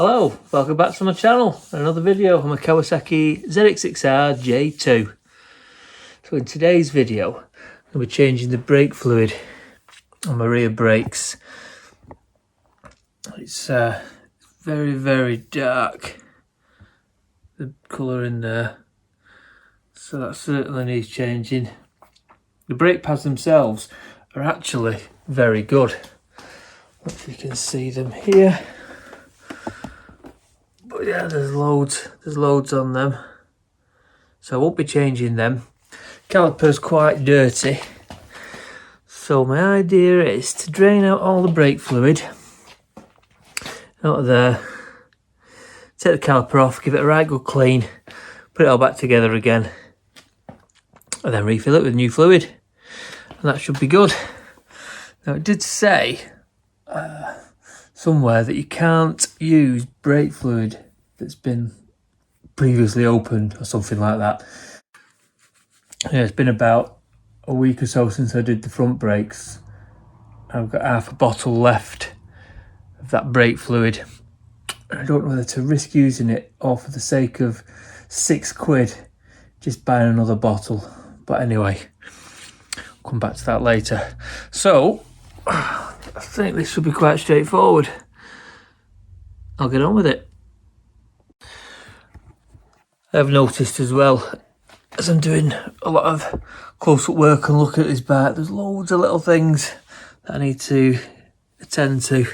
Hello, welcome back to my channel. Another video on my Kawasaki ZX6R J2. So in today's video, I'll be changing the brake fluid on my rear brakes. It's very, very dark, the colour in there, so that certainly needs changing. The brake pads themselves are actually very good. If you can see them here. But yeah, there's loads on them, so I won't be changing them. Caliper's quite dirty, so my idea is to drain out all the brake fluid out of there, take the caliper off, give it a right good clean, put it all back together again, and then refill it with new fluid, and that should be good. Now it did say somewhere that you can't use brake fluid that's been previously opened or something like that. Yeah, it's been about a week or so since I did the front brakes. I've got half a bottle left of that brake fluid. I don't know whether to risk using it or for the sake of £6 just buying another bottle. But anyway, I'll come back to that later. So I think this should be quite straightforward. I'll get on with it. I've noticed as well, as I'm doing a lot of close-up work and looking at this bike, there's loads of little things that I need to attend to.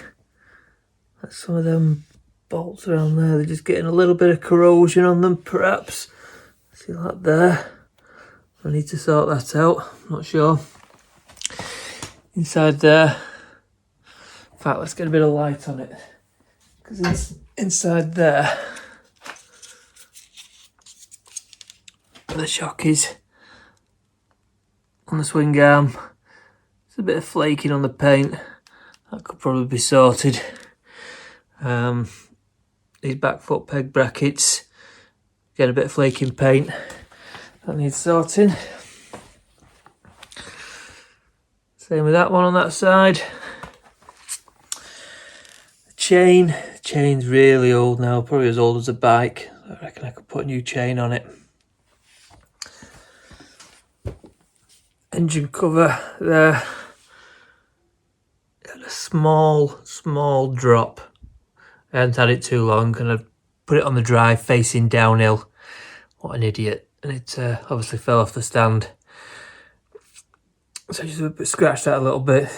Like some of them bolts around there, they're just getting a little bit of corrosion on them, perhaps. See that there? I need to sort that out, I'm not sure. Inside there, in fact, let's get a bit of light on it, because inside there, the shock is on the swing arm. There's a bit of flaking on the paint, that could probably be sorted. These back foot peg brackets, get a bit of flaking paint, that needs sorting. Same with that one on that side. The chain's really old now, probably as old as a bike. I reckon I could put a new chain on it. Engine cover there. Had a small drop. I hadn't had it too long and I put it on the drive facing downhill. What an idiot. And it obviously fell off the stand. So I just scratched that a little bit.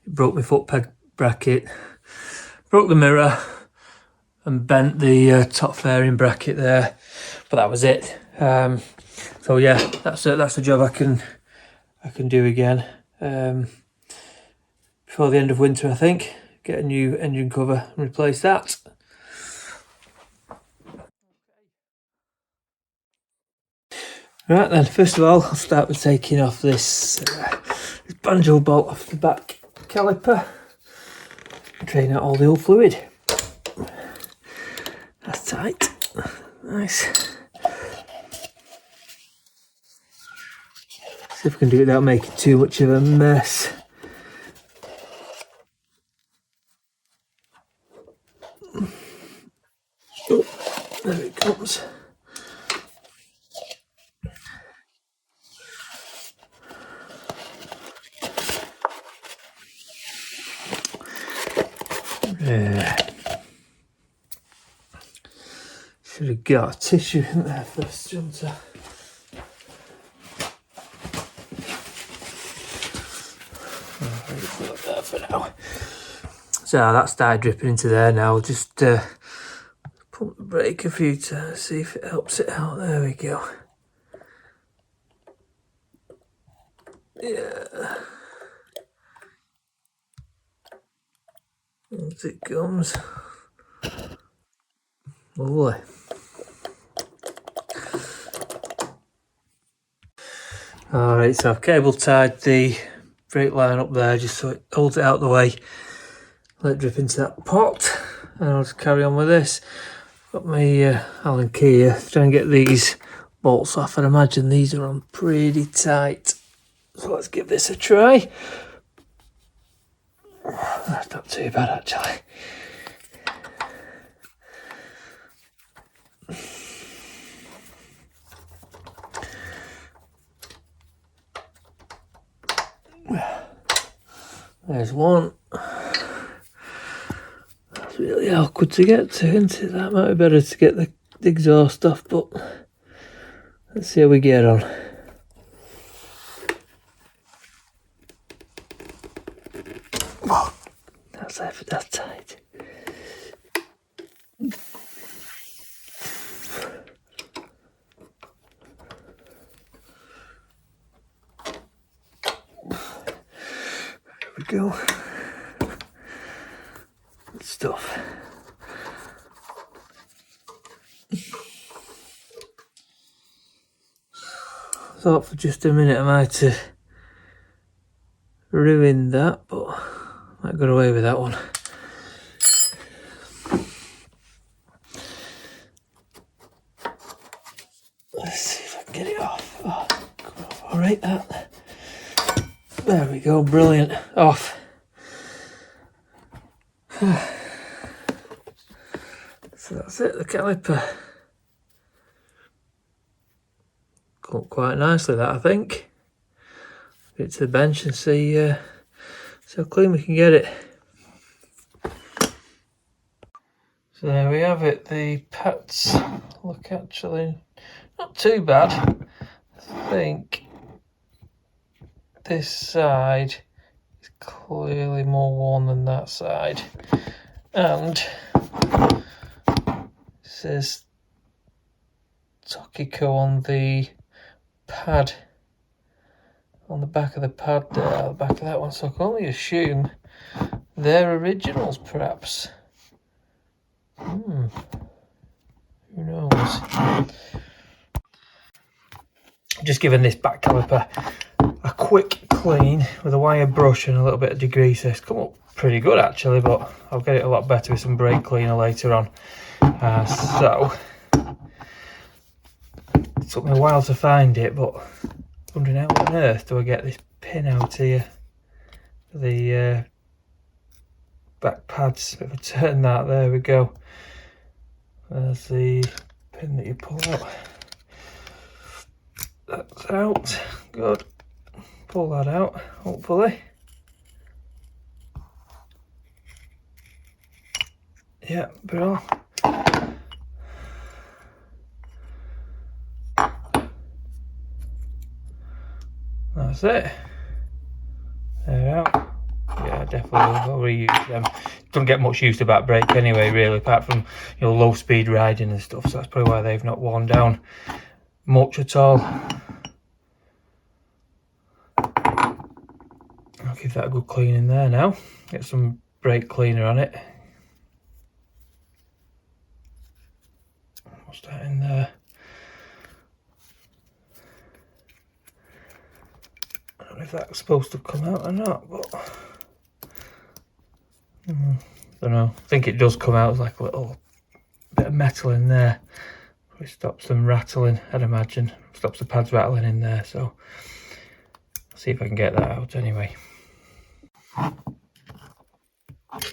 It broke my foot peg bracket, broke the mirror, and bent the top fairing bracket there. But that was it. So yeah, that's a job I can do again before the end of winter, I think. Get a new engine cover and replace that. Right then, first of all, I'll start with taking off this banjo bolt off the back caliper. Drain out all the old fluid. That's tight. Nice. See if we can do it without making too much of a mess. Oh, there it comes. Should have got a tissue in there first, shouldn't I? Put that there for now. So that started dripping into there now. Just pump the brake a few times, see if it helps it out. There we go. Yeah. As it comes. Lovely. Alright, so I've cable tied the brake line up there just so it holds it out of the way. Let it drip into that pot, and I'll just carry on with this. Got my Allen key here to try and get these bolts off. I'd imagine these are on pretty tight. So let's give this a try. That's not too bad actually. There's one. That's really awkward to get to, isn't it? That might be better to get the exhaust off, but let's see how we get on. Oh, that's tight. There we go. Good stuff. Thought for just a minute I might have ruined that, but I might got away with that one. Let's see if I can get it off. Oh, come off. All right, that. There we go, brilliant. Off. So that's it, the caliper. Come up quite nicely, that, I think. Get to the bench and see how clean we can get it. So there we have it. The pads look actually not too bad. I think this side is clearly more worn than that side. And it says Tokiko on the pad, on the back of the pad there, the back of that one, so I can only assume they're originals perhaps. Who knows? Just giving this back caliper a quick clean with a wire brush and a little bit of degreaser. It's come up pretty good actually, but I'll get it a lot better with some brake cleaner later on. So it took me a while to find it, but wondering how on earth do I get this pin out here for the back pads. If I turn that, there we go. There's the pin that you pull out. That's out. Good. Pull that out, hopefully. Yeah, bro. That's it. They're out. Yeah, definitely will reuse them. Don't get much use to back brake anyway, really, apart from, you know, low speed riding and stuff. So that's probably why they've not worn down much at all. I'll give that a good clean in there now. Get some brake cleaner on it. What's that in there? I don't know if that's supposed to come out or not, but I don't know. I think it does come out as like a little bit of metal in there. Probably stops them rattling, I'd imagine. Stops the pads rattling in there, so I'll see if I can get that out anyway.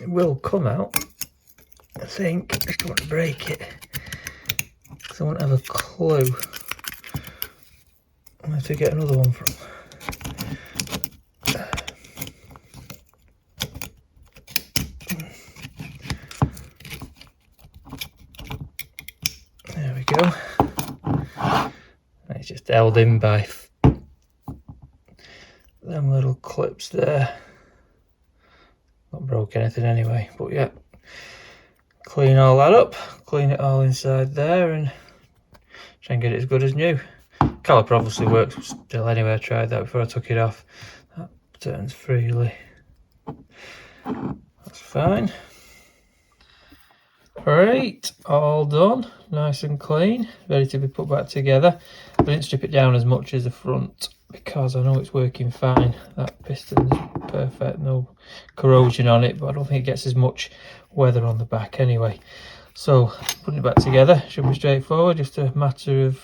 It will come out, I think. I just don't want to break it, because I won't have a clue where to get another one from. There we go. And it's just held in by them little clips there. Not broke anything anyway, but yeah. Clean all that up, clean it all inside there and try and get it as good as new. Caliper obviously works still anyway. I tried that before I took it off. That turns freely. That's fine. Right, all done, nice and clean, ready to be put back together. I didn't strip it down as much as the front because I know it's working fine. That piston's perfect, no corrosion on it, but I don't think it gets as much weather on the back anyway. So putting it back together should be straightforward, just a matter of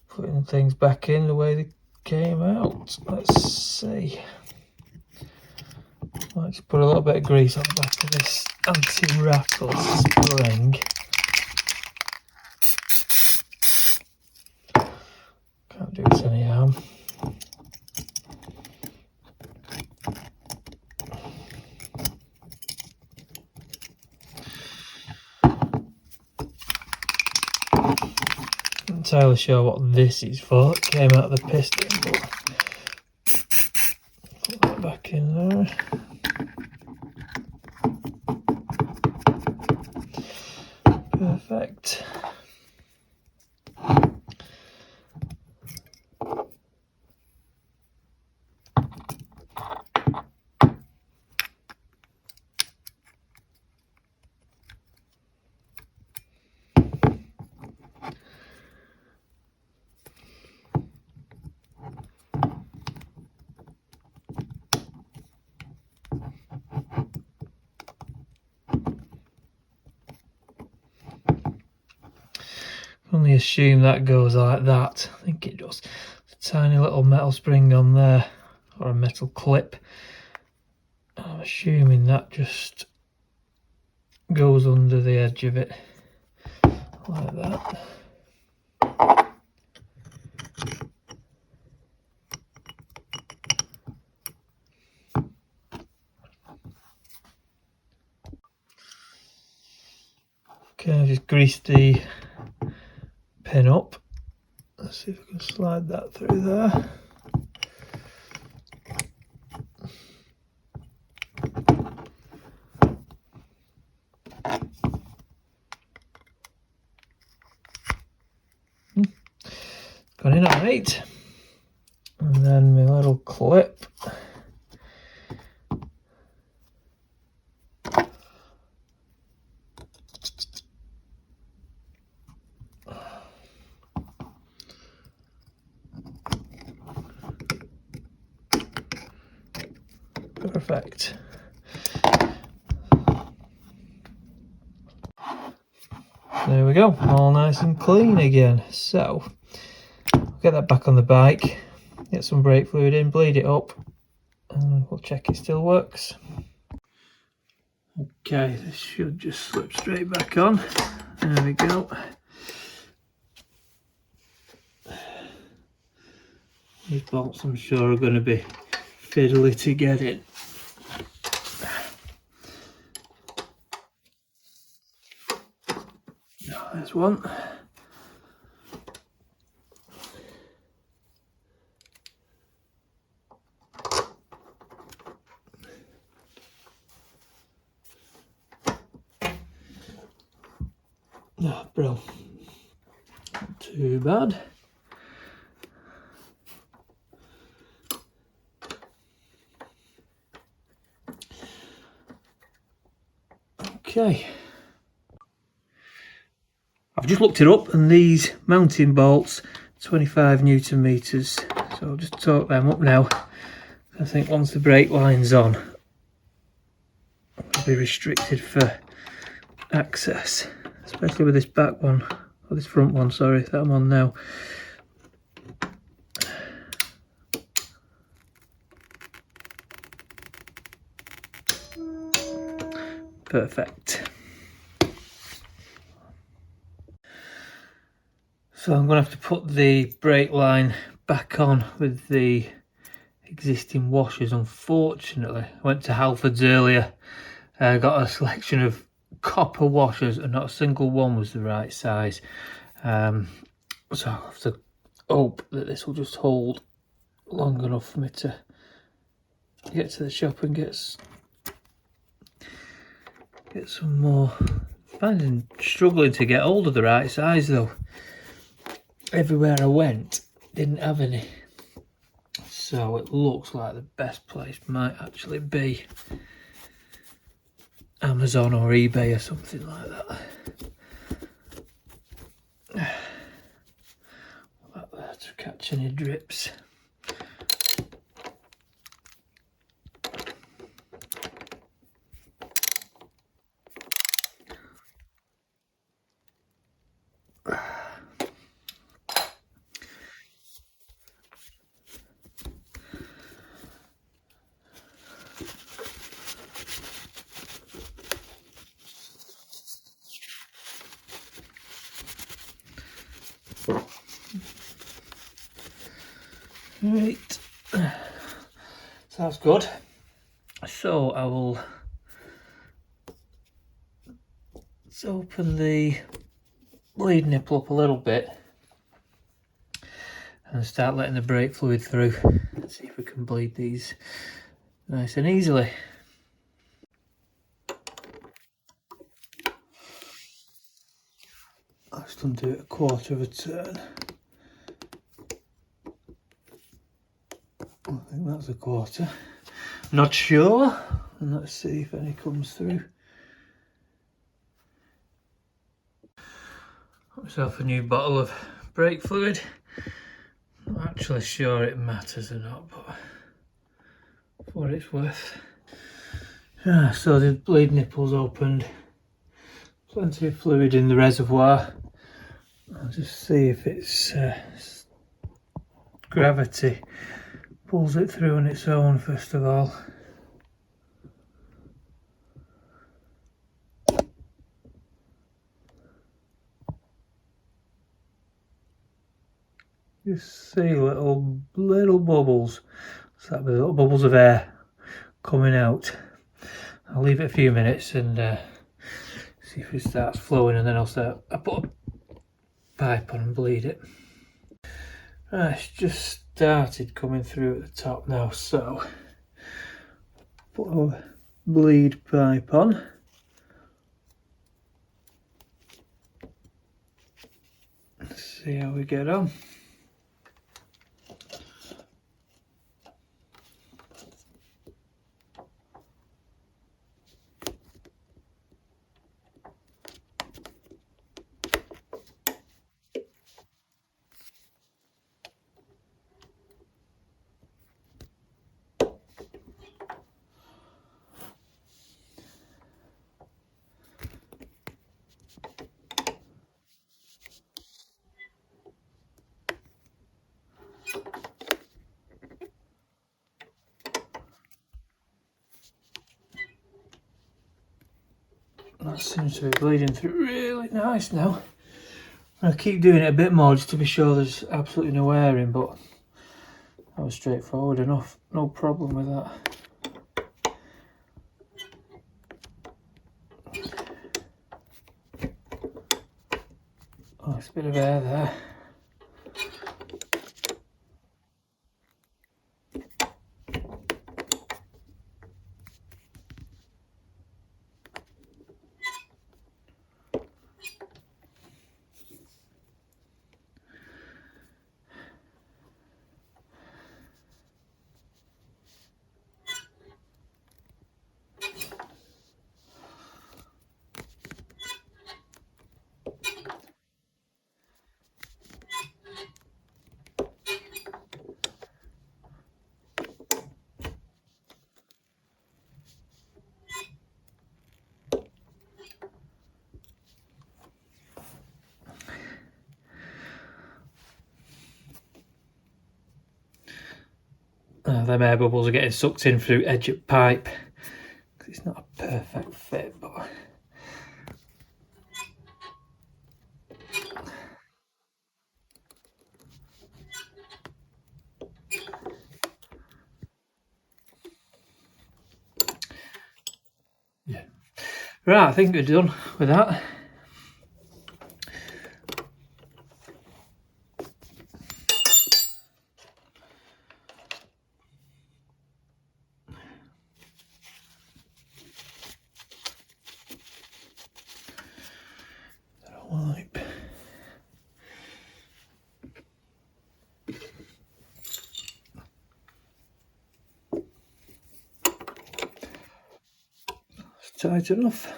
putting things back in the way they came out. Let's see. Let's put a little bit of grease on the back of this anti-rattle spring. Can't do it any harm. entirely sure what this is for. It came out of the piston, but put that back in there. Perfect. Only assume that goes like that. I think it does. A tiny little metal spring on there, or a metal clip. I'm assuming that just goes under the edge of it, like that. Okay, I've just greased the pin up. Let's see if I can slide that through there. Got in at 8. And then my little clip. Perfect. There we go, all nice and clean again. So, get that back on the bike, get some brake fluid in, bleed it up, and we'll check it still works. Okay, this should just slip straight back on. There we go. These bolts I'm sure are going to be fiddly to get in. There's one. Oh, bro. Not too bad. Okay. I've just looked it up, and these mounting bolts, 25 Newton meters. So I'll just torque them up now. I think once the brake line's on, I'll be restricted for access, especially with this back one, or this front one, sorry, that I'm on now. Perfect. So I'm going to have to put the brake line back on with the existing washers. Unfortunately, I went to Halfords earlier, got a selection of copper washers and not a single one was the right size. So I'll have to hope that this will just hold long enough for me to get to the shop and get some more. I'm struggling to get hold of the right size though. Everywhere I went didn't have any, so it looks like the best place might actually be Amazon or eBay or something like that. That there to catch any drips. Right, so that's good. So I will open the bleed nipple up a little bit and start letting the brake fluid through. Let's see if we can bleed these nice and easily. I'll just undo it 1/4 of a turn. I think that's 1/4. Not sure. And let's see if any comes through. Got myself a new bottle of brake fluid. Not actually sure it matters or not, but for what it's worth. Yeah, so the bleed nipple's opened. Plenty of fluid in the reservoir. I'll just see if it's gravity pulls it through on its own first of all. You see little bubbles. So that'll be little bubbles of air coming out. I'll leave it a few minutes and see if it starts flowing, and then I'll put a pipe on and bleed it. Right, it's just started coming through at the top now, so put a bleed pipe on. Let's see how we get on. That seems to be bleeding through really nice now. I'll keep doing it a bit more just to be sure there's absolutely no air in, but that was straightforward enough, no problem with that. Oh, there's a bit of air there. Them air bubbles are getting sucked in through edge of pipe. It's not a perfect fit, but yeah. Right, I think we're done with that. Wipe. It's tight enough.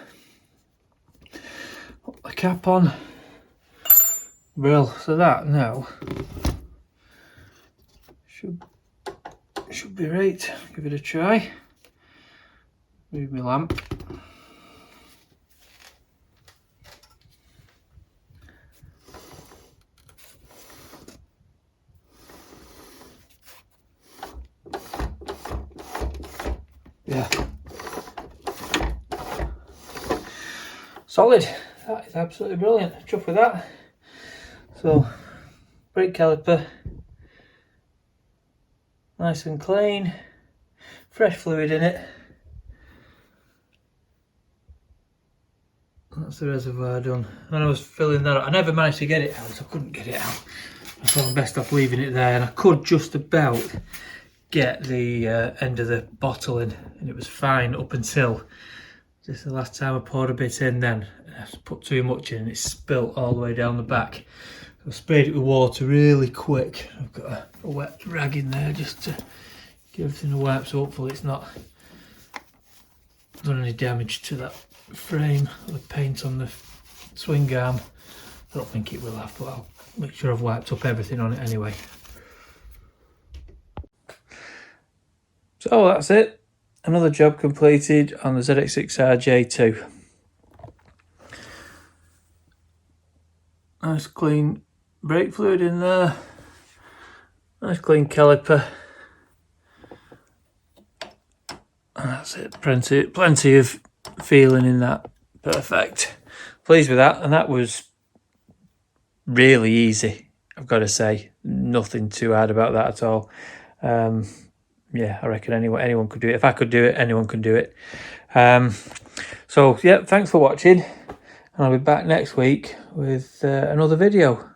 Put the cap on. Well, so that now should be right. Give it a try. Move my lamp. Yeah. Solid. That is absolutely brilliant. Chuffed with that. So, brake caliper, nice and clean, fresh fluid in it. That's the reservoir done. And I was filling that up. I never managed to get it out, so I couldn't get it out. I thought I'm best off leaving it there, and I could just about get the end of the bottle in, and it was fine up until just the last time I poured a bit in. Then I put too much in and it spilt all the way down the back. I sprayed it with water really quick. I've got a wet rag in there just to give everything a wipe, so hopefully it's not done any damage to that frame or the paint on the swing arm. I don't think it will have, but I'll make sure I've wiped up everything on it anyway. So that's it. Another job completed on the ZX6R J2. Nice clean brake fluid in there. Nice clean caliper. And that's it. Plenty of feeling in that. Perfect. Pleased with that. And that was really easy, I've got to say. Nothing too hard about that at all. Yeah, I reckon anyone could do it. If I could do it, anyone can do it. So yeah, thanks for watching, and I'll be back next week with another video.